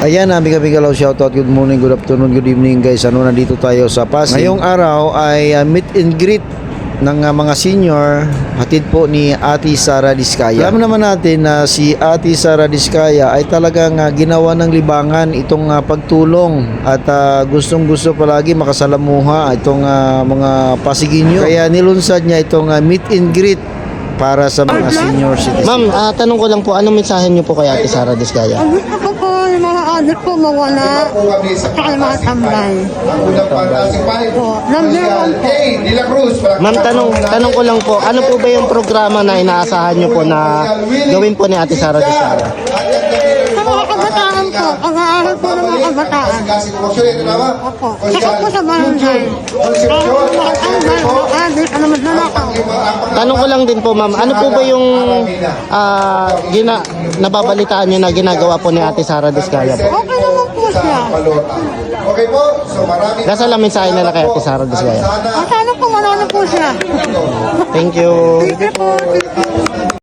Ayan, biga-biga law shoutout. Good morning, good afternoon, good evening guys. Nandito tayo sa Pasig. Ngayong araw ay meet and greet ng mga senior, hatid po ni Ate Sara Diskaya. Alam naman natin na si Ate Sara Diskaya ay talagang ginawa ng libangan itong pagtulong at gustong-gusto palagi makasalamuha itong mga Pasigenyo. Kaya nilunsad niya itong meet and greet para sa mga senior citizens. Ma'am, tanong ko lang po, anong mensahe niyo po kay Ate Sara Diskaya? Gusto ko po yung mga anak ko mawala at yung mga tambay. Po, number 1 po. Ma'am, tanong ko lang po, ano po ba yung programa na inaasahan niyo po na gawin po ni Ate Sara Diskaya? Sa mga kabataan po, pag-aaral po ng mga kabataan. Opo, saka po sa barangay. Para po mga tambay, mga adik, ano mas nanakaw. Tanong ko lang din po, ma'am, ano po ba yung nababalitaan niyo na ginagawa po ni Ate Sara Diskaya po? Okay naman po siya. Okay po, so maraming Nasa lang mensahe nila kay Ate Sara Diskaya. Sana po manalo po siya. Thank you. Sige po.